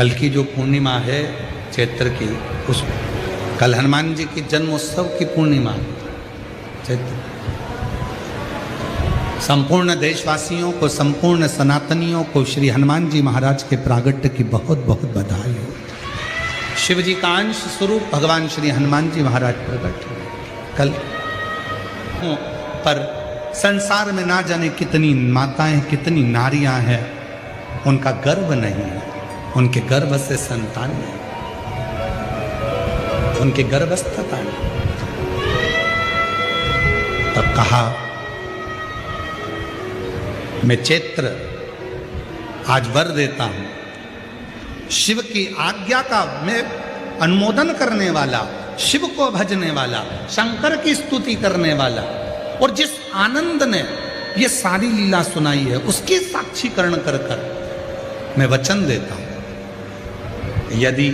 कल की जो पूर्णिमा है चैत्र की, उस कल हनुमान जी की जन्मोत्सव की पूर्णिमा चैत्र। संपूर्ण देशवासियों को, संपूर्ण सनातनियों को श्री हनुमान जी महाराज के प्रागट्य की बहुत बहुत बधाई हो। शिव जी का अंश स्वरूप भगवान श्री हनुमान जी महाराज प्रकट हुए कल। पर संसार में ना जाने कितनी माताएं, कितनी नारियां हैं, उनका गर्भ नहीं है, उनके गर्भ से संतान नहीं, उनके गर्भस्थता नहीं। तब कहा मैं चैत्र आज वर देता हूं, शिव की आज्ञा का मैं अनुमोदन करने वाला, शिव को भजने वाला, शंकर की स्तुति करने वाला, और जिस आनंद ने ये सारी लीला सुनाई है उसकी साक्षीकरण कर कर मैं वचन देता हूं, यदि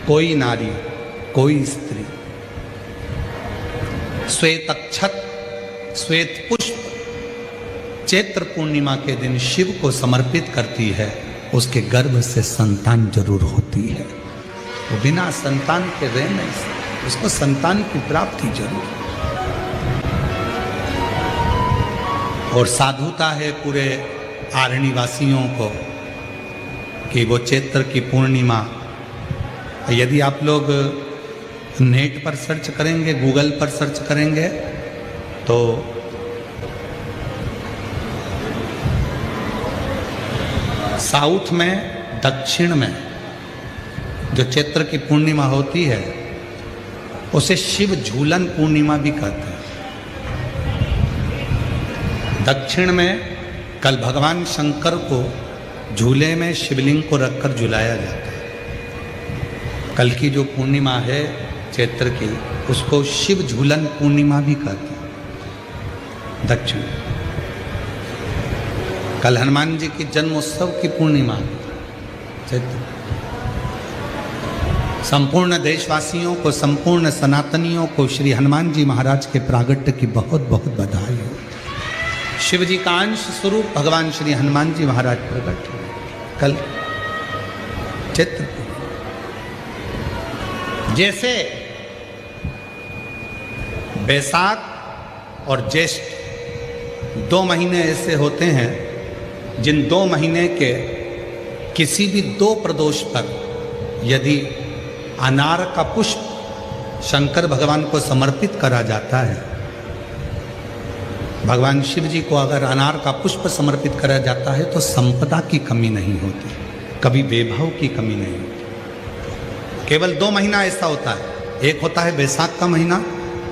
कोई नारी, कोई स्त्री श्वेत अक्षत, श्वेत पुष्प चैत्र पूर्णिमा के दिन शिव को समर्पित करती है, उसके गर्भ से संतान जरूर होती है। वो बिना संतान के रह नहीं सकती, उसको संतान की प्राप्ति जरूर। और साधुता है पूरे आरण्य वासियों को कि वो चैत्र की पूर्णिमा, यदि आप लोग नेट पर सर्च करेंगे, गूगल पर सर्च करेंगे तो साउथ में, दक्षिण में जो चैत्र की पूर्णिमा होती है उसे शिव झूलन पूर्णिमा भी कहते हैं। दक्षिण में कल भगवान शंकर को झूले में शिवलिंग को रखकर झुलाया जाता है। कल की जो पूर्णिमा है चैत्र की, उसको शिव झूलन पूर्णिमा भी कहते हैं दक्षिण। कल हनुमान जी की जन्मोत्सव की पूर्णिमा चैत्र। संपूर्ण देशवासियों को, संपूर्ण सनातनियों को श्री हनुमान जी महाराज के प्रागट्य की बहुत बहुत बधाई हो। शिव जी का अंश स्वरूप भगवान श्री हनुमान जी महाराज प्रकट हुए कल चैत्र। जैसे बैसाख और ज्येष्ठ 2 महीने ऐसे होते हैं जिन 2 महीने के किसी भी 2 प्रदोष पर यदि अनार का पुष्प शंकर भगवान को समर्पित करा जाता है, भगवान शिव जी को अगर अनार का पुष्प समर्पित करा जाता है तो संपदा की कमी नहीं होती, कभी वैभव की कमी नहीं होती। केवल 2 महीना ऐसा होता है, एक होता है बैसाख का महीना,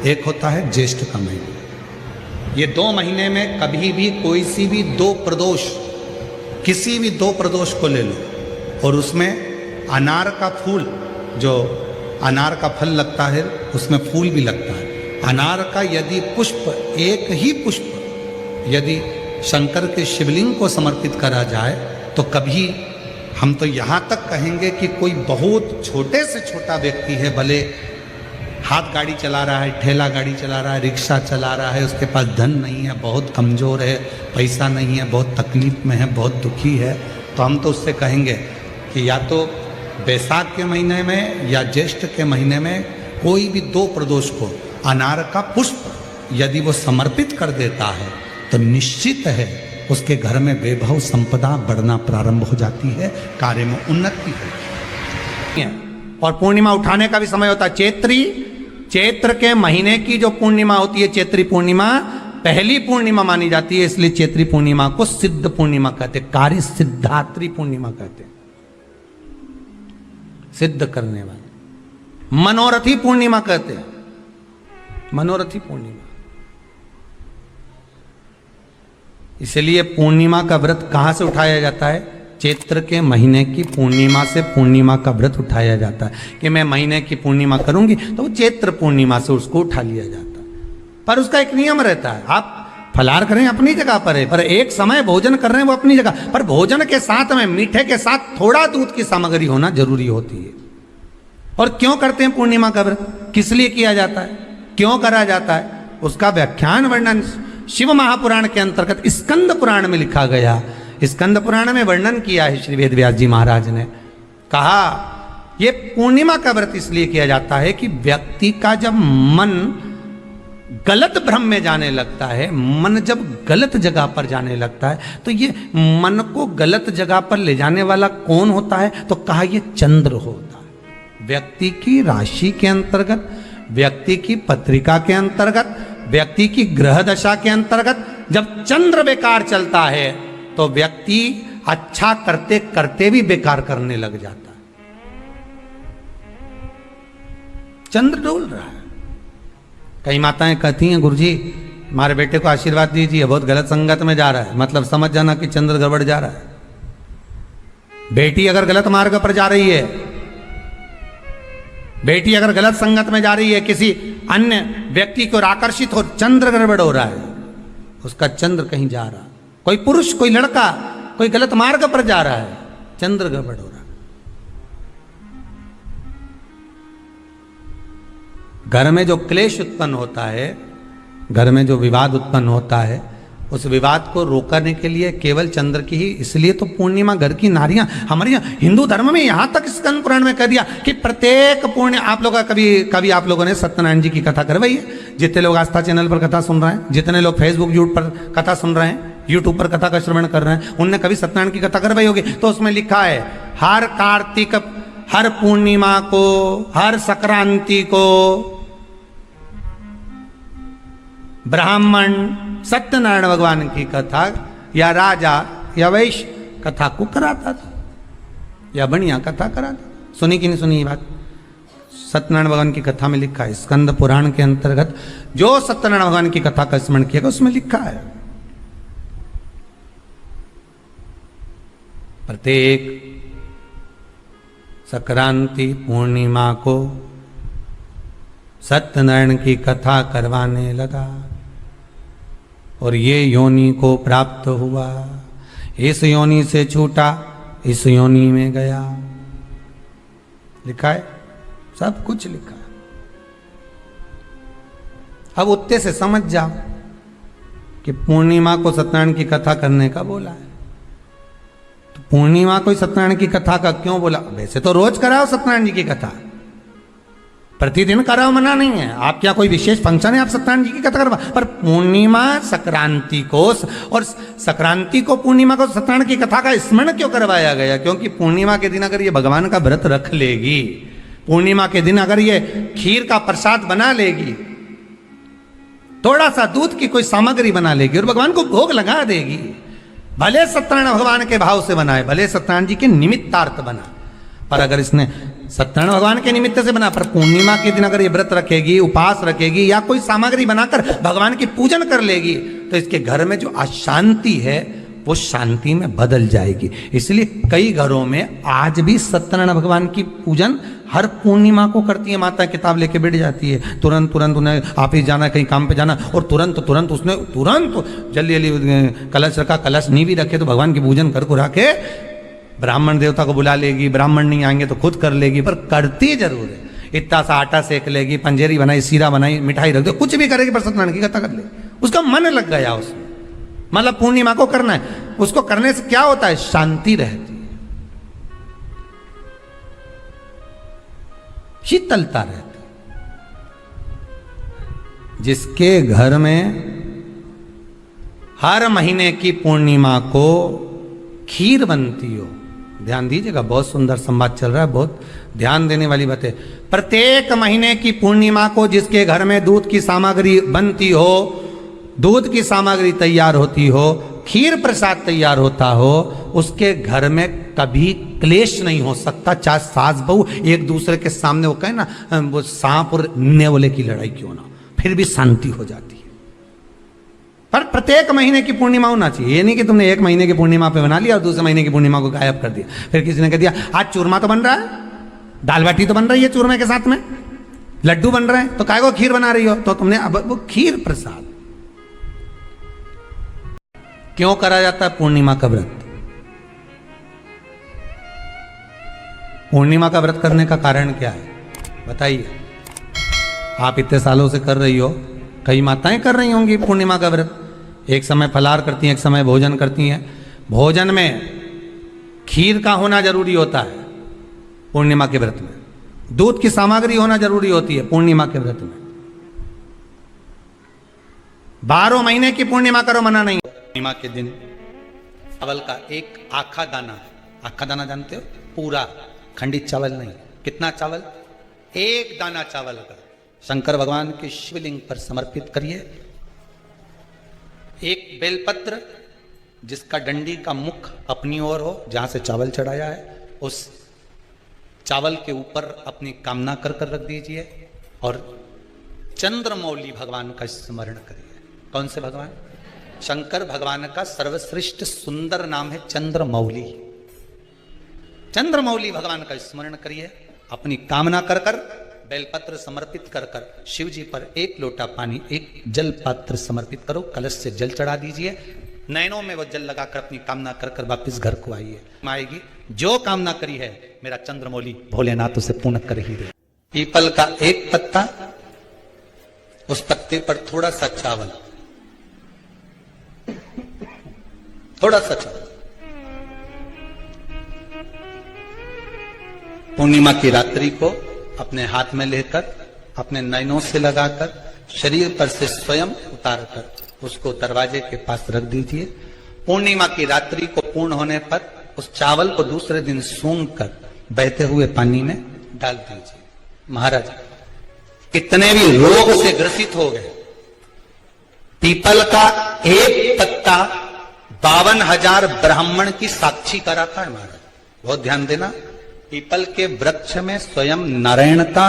एक होता है ज्येष्ठ का महीना। ये 2 महीने में कभी भी कोई सी भी 2 प्रदोष, किसी भी 2 प्रदोष को ले लो और उसमें अनार का फूल, जो अनार का फल लगता है उसमें फूल भी लगता है, अनार का यदि पुष्प, एक ही पुष्प यदि शंकर के शिवलिंग को समर्पित करा जाए तो कभी, हम तो यहाँ तक कहेंगे कि कोई बहुत छोटे से छोटा व्यक्ति है, भले हाथ गाड़ी चला रहा है, ठेला गाड़ी चला रहा है, रिक्शा चला रहा है, उसके पास धन नहीं है, बहुत कमज़ोर है, पैसा नहीं है, बहुत तकलीफ में है, बहुत दुखी है, तो हम तो उससे कहेंगे कि या तो बैसाख के महीने में या ज्येष्ठ के महीने में कोई भी 2 प्रदोष को अनार का पुष्प यदि वो समर्पित कर देता है तो निश्चित है उसके घर में वैभव संपदा बढ़ना प्रारंभ हो जाती है, कार्य में उन्नति होती है। और पूर्णिमा उठाने का भी समय होता है। चैत्र के महीने की जो पूर्णिमा होती है, चैत्री पूर्णिमा पहली पूर्णिमा मानी जाती है, इसलिए चैत्री पूर्णिमा को सिद्ध पूर्णिमा कहते, कार्य सिद्धात्री पूर्णिमा कहते, सिद्ध करने वाले। मनोरथी पूर्णिमा कहते हैं, मनोरथी पूर्णिमा। इसलिए पूर्णिमा का व्रत कहां से उठाया जाता है? चैत्र के महीने की पूर्णिमा से पूर्णिमा का व्रत उठाया जाता है कि मैं महीने की पूर्णिमा करूंगी तो वो चैत्र पूर्णिमा से उसको उठा लिया जाता है। पर उसका एक नियम रहता है, आप फलाहार करें अपनी जगह पर है, पर एक समय भोजन कर रहे हैं वो अपनी जगह पर, भोजन के साथ में मीठे के साथ थोड़ा दूध की सामग्री होना जरूरी होती है। और क्यों करते हैं पूर्णिमा का व्रत, किस लिए किया जाता है, क्यों करा जाता है, उसका व्याख्यान वर्णन शिव महापुराण के अंतर्गत स्कंद पुराण में लिखा गया। स्कंद पुराण में वर्णन किया है श्री वेद व्यास जी महाराज ने कहा ये पूर्णिमा का व्रत इसलिए किया जाता है कि व्यक्ति का जब मन गलत भ्रम में जाने लगता है, मन जब गलत जगह पर जाने लगता है, तो ये मन को गलत जगह पर ले जाने वाला कौन होता है? तो कहा ये चंद्र होता है। व्यक्ति की राशि के अंतर्गत, व्यक्ति की पत्रिका के अंतर्गत, व्यक्ति की ग्रह दशा के अंतर्गत जब चंद्र बेकार चलता है तो व्यक्ति अच्छा करते करते भी बेकार करने लग जाता है। चंद्र डोल रहा है। कई माताएं कहती हैं, गुरुजी हमारे बेटे को आशीर्वाद दीजिए, बहुत गलत संगत में जा रहा है। मतलब समझ जाना कि चंद्र गड़बड़ जा रहा है। बेटी अगर गलत मार्ग पर जा रही है, बेटी अगर गलत संगत में जा रही है, किसी अन्य व्यक्ति को आकर्षित हो, चंद्र गड़बड़ हो रहा है, उसका चंद्र कहीं जा रहा है। कोई पुरुष, कोई लड़का कोई गलत मार्ग पर जा रहा है, चंद्र गड़बड़ हो रहा है। घर में जो क्लेश उत्पन्न होता है, घर में जो विवाद उत्पन्न होता है, उस विवाद को रोकने के लिए केवल चंद्र की ही, इसलिए तो पूर्णिमा घर की नारियां, हमारे यहाँ हिंदू धर्म में यहां तक स्कंद पुराण में कह दिया कि प्रत्येक पुण्य, आप लोग कभी आप लोगों ने सत्यनारायण जी की कथा करवाई है? जितने लोग आस्था चैनल पर कथा सुन रहे हैं, जितने लोग फेसबुक यूट्यूब पर कथा सुन रहे हैं, यूट्यूब पर कथा का श्रवण कर रहे हैं, उनने कभी सत्यनारायण की कथा करवाई होगी। तो उसमें लिखा है हर कार्तिक, हर पूर्णिमा को, हर संक्रांति को ब्राह्मण सत्यनारायण भगवान की कथा या राजा या वैश्य कथा को कराता था, या बढ़िया कथा कराता। सुनी कि नहीं सुनी ये बात? सत्यनारायण भगवान की कथा में लिखा है, स्कंद पुराण के अंतर्गत जो सत्यनारायण भगवान की कथा का स्मरण किया उसमें लिखा है प्रत्येक संक्रांति पूर्णिमा को सत्यनारायण की कथा करवाने लगा और ये योनि को प्राप्त हुआ, इस योनि से छूटा, इस योनि में गया। लिखा है, सब कुछ लिखा है। अब उत्ते से समझ जाओ कि पूर्णिमा को सत्यनारायण की कथा करने का बोला है। तो पूर्णिमा को सत्यनारायण की कथा का क्यों बोला? वैसे तो रोज कराओ सत्यनारायण जी की कथा, प्रतिदिन कराओ, मना नहीं है। आप क्या कोई विशेष फंक्शन है आप सत्यनारायण जी की कथा करवा, पर पूर्णिमा संक्रांति को और संक्रांति को पूर्णिमा को सत्यनारायण की कथा का स्मरण क्यों करवाया गया? क्योंकि पूर्णिमा के दिन अगर ये भगवान का व्रत रख लेगी, पूर्णिमा के दिन अगर ये खीर का प्रसाद बना लेगी, थोड़ा सा दूध की कोई सामग्री बना लेगी और भगवान को भोग लगा देगी, भले सत्यनारायण भगवान के भाव से बनाए, भले सत्यनारायण जी के निमित्तार्थ बना, पर अगर इसने सत्यनारायण भगवान के निमित्त से बना, पर पूर्णिमा के दिन अगर ये व्रत रखेगी, उपास रखेगी या कोई सामग्री बनाकर भगवान की पूजन कर लेगी, तो इसके घर में जो अशांति है वो शांति में बदल जाएगी। इसलिए कई घरों में आज भी सत्यनारायण भगवान की पूजन हर पूर्णिमा को करती है। माता किताब लेके बैठ जाती है, तुरंत उन्हें ऑफिस जाना, कहीं काम पे जाना, और तुरंत उसने जल्दी जल्दी कलश रखा, कलश नहीं भी रखे तो भगवान की पूजन कर रखे, ब्राह्मण देवता को बुला लेगी, ब्राह्मण नहीं आएंगे तो खुद कर लेगी, पर करती जरूर है। इतना सा आटा सेक लेगी, पंजेरी बनाई, सीरा बनाई, मिठाई रख दो, कुछ भी करेगी, पर सत्यनारायण की कथा कर ले, उसका मन लग गया उसमें। मतलब पूर्णिमा को करना है, उसको करने से क्या होता है? शांति रहती है, शीतलता रहती है। जिसके घर में हर महीने की पूर्णिमा को खीर बनती हो, ध्यान दीजिएगा, बहुत सुंदर संवाद चल रहा है, बहुत ध्यान देने वाली बात है। प्रत्येक महीने की पूर्णिमा को जिसके घर में दूध की सामग्री बनती हो, दूध की सामग्री तैयार होती हो, खीर प्रसाद तैयार होता हो, उसके घर में कभी क्लेश नहीं हो सकता। चाहे सास बहू एक दूसरे के सामने वो कहे ना, वो सांप और नेवले की लड़ाई क्यों ना, फिर भी शांति हो जाती है। पर प्रत्येक महीने की पूर्णिमा होना चाहिए। ये नहीं कि तुमने एक महीने की पूर्णिमा पे बना लिया और दूसरे महीने की पूर्णिमा को गायब कर दिया। फिर किसी ने कह दिया आज चूरमा तो बन रहा है, दाल बाटी तो बन रही है चूरमे के साथ में, लड्डू बन रहे हैं, तो काय को खीर बना रही हो? तो तुमने अब वो खीर प्रसाद क्यों करा जाता है? पूर्णिमा का व्रत। पूर्णिमा का व्रत करने का कारण क्या है बताइए? आप इतने सालों से कर रही हो, कई माताएं कर रही होंगी पूर्णिमा का व्रत, एक समय फलाहार करती हैं, एक समय भोजन करती हैं। भोजन में खीर का होना जरूरी होता है, पूर्णिमा के व्रत में। दूध की सामग्री होना जरूरी होती है पूर्णिमा के व्रत में। 12 महीने की पूर्णिमा करो, मना नहीं। पूर्णिमा के दिन चावल का एक आखा दाना जानते हो, पूरा खंडित चावल नहीं। कितना चावल? एक दाना चावल का शंकर भगवान के शिवलिंग पर समर्पित करिए। एक बेलपत्र जिसका डंडी का मुख अपनी ओर हो, जहां से चावल चढ़ाया है, उस चावल के ऊपर अपनी कामना कर रख दीजिए और चंद्रमौली भगवान का स्मरण करिए। कौन से भगवान? शंकर भगवान का सर्वश्रेष्ठ सुंदर नाम है चंद्रमौली। चंद्रमौली भगवान का स्मरण करिए, अपनी कामना कर बेलपत्र समर्पित कर शिव जी पर एक लोटा पानी, एक जल पात्र समर्पित करो, कलश से जल चढ़ा दीजिए। नैनों में वो जल लगाकर अपनी कामना कर वापिस घर को आइए। आएगी जो कामना करी है मेरा चंद्रमौली भोलेनाथ उसे पूर्ण कर ही दे। पीपल का एक पत्ता, उस पत्ते पर थोड़ा सा चावल, थोड़ा सा चावल। पूर्णिमा की रात्रि को अपने हाथ में लेकर, अपने नैनों से लगाकर, शरीर पर से स्वयं उतारकर उसको दरवाजे के पास रख दीजिए। पूर्णिमा की रात्रि को पूर्ण होने पर उस चावल को दूसरे दिन सूंघ कर बहते हुए पानी में डाल दीजिए। महाराज कितने भी रोग से ग्रसित हो गए, पीपल का एक पत्ता 52,000 ब्राह्मण की साक्षी कराता है। महाराज बहुत ध्यान देना, पीपल के वृक्ष में स्वयं नारायण का,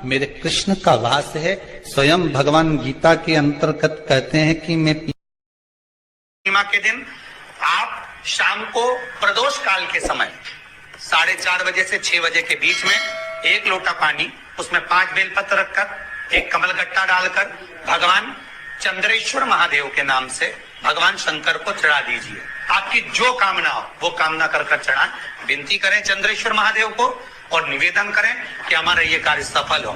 मेरे कृष्ण का वास है। स्वयं भगवान गीता के अंतर्गत कहते हैं कि मैं पूर्णिमा के दिन आप शाम को प्रदोष काल के समय 4:30 बजे से 6 बजे के बीच में एक लोटा पानी, उसमें 5 बेलपत्र रखकर, एक कमलगट्टा डालकर भगवान चंद्रेश्वर महादेव के नाम से भगवान शंकर को चढ़ा दीजिए। आपकी जो कामना हो वो कामना कर चढ़ाएं। विनती करें चंद्रेश्वर महादेव को और निवेदन करें कि हमारा ये कार्य सफल हो।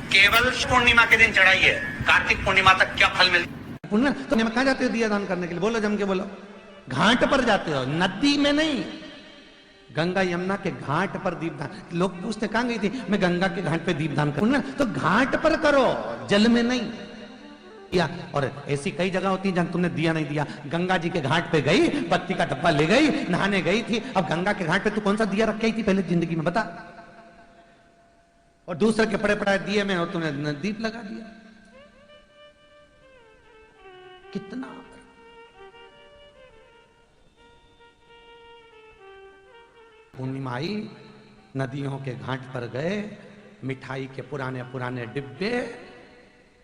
केवल पूर्णिमा के दिन चढ़ाइए, कार्तिक पूर्णिमा तक क्या फल मिलता है? तो कहाँ जाते हो दिया दान करने के लिए? बोलो जम के बोलो। घाट पर जाते हो, नदी में नहीं। गंगा यमुना के घाट पर दीपदान। लोग पूछते कहां गई थी? मैं गंगा के घाट पे दीपदान करूंगा। तो घाट पर करो, जल में नहीं। और ऐसी कई जगह होती है जहां तुमने दिया नहीं दिया। गंगा जी के घाट पे गई, बत्ती का डब्बा ले गई, नहाने गई थी। अब गंगा के घाट पे तू कौन सा दिया रख के आई थी पहले जिंदगी में, बता? और दूसरे के पड़े पड़ाए दिए में और तुमने दीप लगा दिया। कितना पूर्णिमा आई, नदियों के घाट पर गए, मिठाई के पुराने पुराने डिब्बे,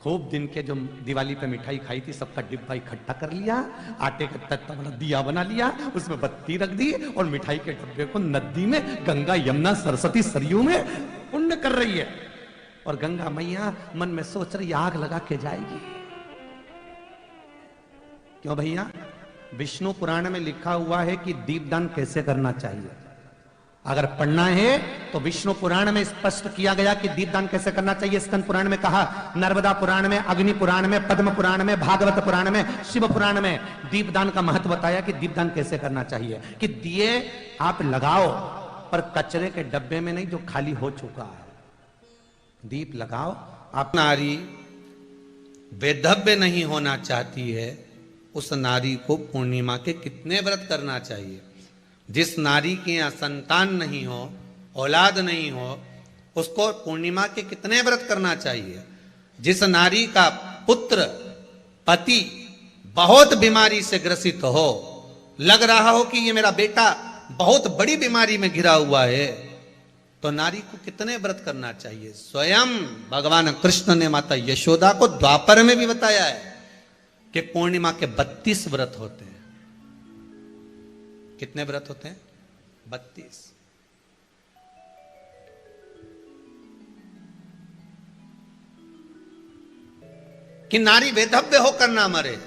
खूब दिन के जो दिवाली पे मिठाई खाई थी सबका डिब्बा इकट्ठा कर लिया, आटे का तत्ता वाला दिया बना लिया, उसमें बत्ती रख दी और मिठाई के डिब्बे को नदी में, गंगा यमुना सरस्वती सरयू में पुण्य कर रही है। और गंगा मैया मन में सोच रही आग लगा के जाएगी। क्यों भैया? विष्णु पुराण में लिखा हुआ है कि दीपदान कैसे करना चाहिए। अगर पढ़ना है तो विष्णु पुराण में स्पष्ट किया गया कि दीपदान कैसे करना चाहिए। स्कंद पुराण में कहा, नर्मदा पुराण में, अग्नि पुराण में, पद्म पुराण में, भागवत पुराण में, शिव पुराण में दीपदान का महत्व बताया कि दीपदान कैसे करना चाहिए। कि दिए आप लगाओ पर कचरे के डब्बे में नहीं जो खाली हो चुका है। दीप लगाओ। आप नारी वैधव्य नहीं होना चाहती है, उस नारी को पूर्णिमा के कितने व्रत करना चाहिए? जिस नारी के यहाँ संतान नहीं हो, औलाद नहीं हो, उसको पूर्णिमा के कितने व्रत करना चाहिए? जिस नारी का पुत्र, पति बहुत बीमारी से ग्रसित हो, लग रहा हो कि ये मेरा बेटा बहुत बड़ी बीमारी में घिरा हुआ है, तो नारी को कितने व्रत करना चाहिए? स्वयं भगवान कृष्ण ने माता यशोदा को द्वापर में भी बताया है कि पूर्णिमा के 32 व्रत होते हैं। कितने व्रत होते हैं? 32। कि नारी वेधव्य होकर ना मरे।